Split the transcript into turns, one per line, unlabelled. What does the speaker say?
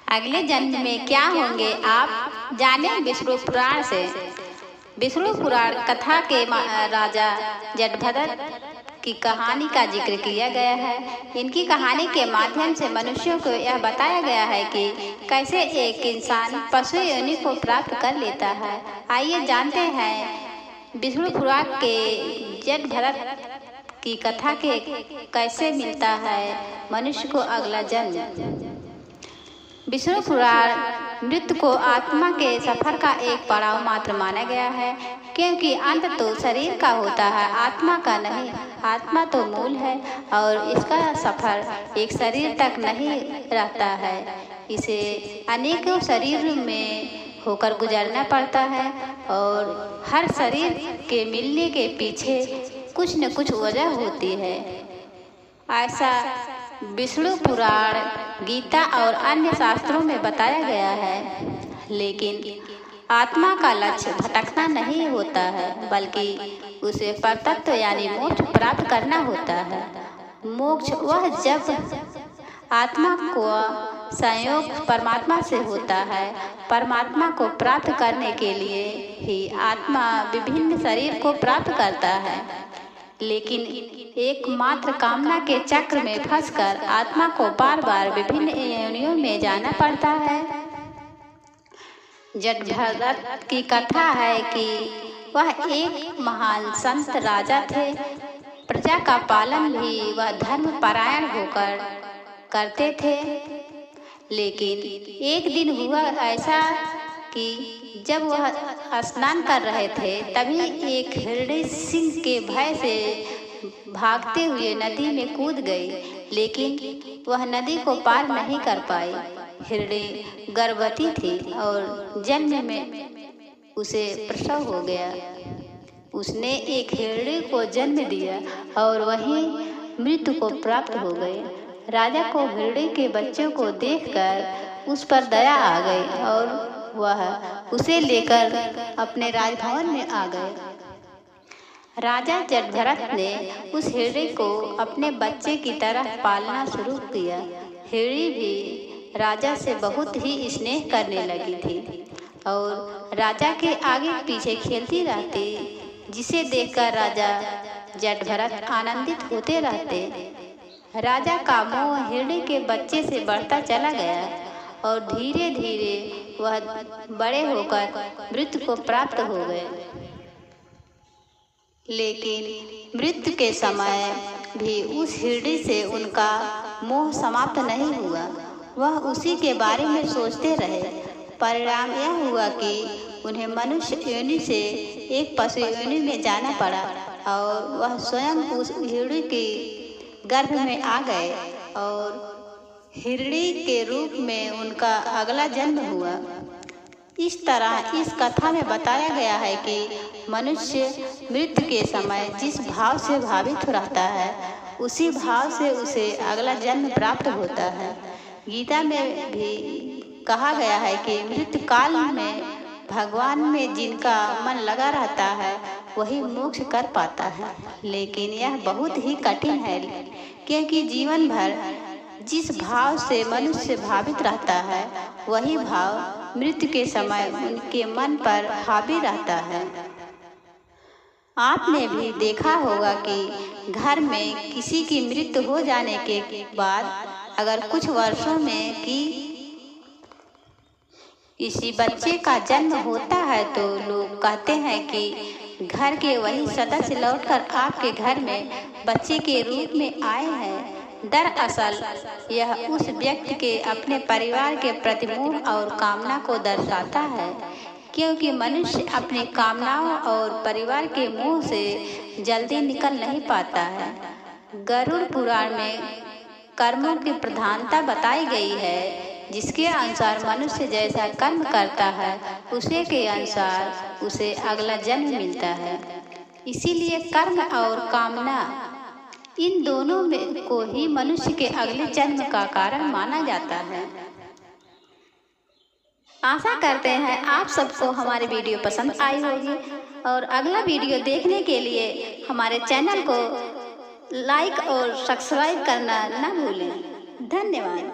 अगले जन्म में क्या होंगे आप जाने विष्णु पुराण से। विष्णु पुराण कथा के राजा जटाभरत की कहानी का जिक्र किया गया है। इनकी कहानी के माध्यम से मनुष्यों को यह बताया गया है कि कैसे एक इंसान पशु योनि को प्राप्त कर लेता है। आइए जानते हैं विष्णु पुराण के जटाभरत की कथा के कैसे मिलता है मनुष्य को अगला जन्म। विष्णु पुराण मृत्यु को आत्मा के सफर का एक पड़ाव मात्र माना गया है, क्योंकि अंत तो शरीर का होता है, आत्मा का नहीं। आत्मा तो मूल है और इसका सफर एक शरीर तक नहीं रहता है। इसे अनेकों शरीर में होकर गुजरना पड़ता है और हर शरीर के मिलने के पीछे कुछ न कुछ वजह होती है। ऐसा विष्णु पुराण, गीता और अन्य शास्त्रों में बताया गया है। लेकिन आत्मा का लक्ष्य भटकना नहीं होता है, बल्कि उसे परतत्व यानी मोक्ष प्राप्त करना होता है। मोक्ष वह जब आत्मा को संयोग परमात्मा से होता है। परमात्मा को प्राप्त करने के लिए ही आत्मा विभिन्न शरीर को प्राप्त करता है, लेकिन एकमात्र कामना के चक्र में फंसकर आत्मा को बार बार विभिन्न योनियों में जाना पड़ता है। जटाभरत की कथा है कि वह एक महान संत राजा थे। प्रजा का पालन भी वह धर्म परायण होकर करते थे। लेकिन एक दिन हुआ ऐसा कि जब वह स्नान कर रहे थे, तभी एक हिरणी सिंह के भय से भागते हुए नदी में कूद गई, लेकिन वह नदी को पार नहीं कर पाई। हिरणी गर्भवती थी और जन्म में उसे प्रसव हो गया। उसने एक हिरणी को जन्म दिया और वहीं मृत्यु को प्राप्त हो गई। राजा को हिरणी के बच्चों को देखकर उस पर दया आ गई और वह उसे लेकर अपने राजभवन में आ गए। राजा जटाभरत ने उस हिरणी को अपने बच्चे की तरह पालना शुरू किया। हिरणी भी राजा से बहुत ही स्नेह करने लगी थी और राजा के आगे पीछे खेलती रहती, जिसे देखकर राजा जटाभरत आनंदित होते रहते। राजा का मोह हिरणी के बच्चे से बढ़ता चला गया और धीरे धीरे वह बड़े होकर मृत्यु को प्राप्त हो गए। लेकिन मृत्यु के समय भी उस हिरणी से उनका मोह समाप्त नहीं हुआ। वह उसी के बारे में सोचते रहे। परिणाम यह हुआ कि उन्हें मनुष्य योनि से एक पशु योनि में जाना पड़ा और वह स्वयं उस हिरणी के गर्भ में आ गए और हिरणी के रूप में उनका अगला जन्म हुआ। इस तरह इस कथा में बताया गया है कि मनुष्य मृत्यु के समय जिस भाव से भावित रहता है, उसी भाव से उसे अगला जन्म प्राप्त होता है। गीता में भी कहा गया है कि मृत्यु काल में भगवान में जिनका मन लगा रहता है वही मोक्ष कर पाता है। लेकिन यह बहुत ही कठिन है, क्योंकि जीवन भर जिस भाव से मनुष्य भावित रहता है, वही भाव मृत्यु के समय उनके मन पर हावी रहता है। आपने भी देखा होगा कि घर में किसी की मृत्यु हो जाने के बाद अगर कुछ वर्षों में किसी बच्चे का जन्म होता है, तो लोग कहते हैं कि घर के वही सदस्य लौटकर आपके घर में बच्चे के रूप में आए हैं। दरअसल यह उस व्यक्ति के अपने परिवार के प्रति मोह और कामना को दर्शाता है, क्योंकि मनुष्य अपनी कामनाओं और परिवार के मोह से जल्दी निकल नहीं पाता है। गरुड़ पुराण में कर्मों की प्रधानता बताई गई है, जिसके अनुसार मनुष्य जैसा कर्म करता है उसे के अनुसार उसे अगला जन्म मिलता है। इसीलिए कर्म और कामना, इन दोनों में को ही मनुष्य के अगले जन्म का कारण माना जाता है। आशा करते हैं आप सबको हमारी वीडियो पसंद आई होगी और अगला वीडियो देखने के लिए हमारे चैनल को लाइक और सब्सक्राइब करना न भूलें। धन्यवाद।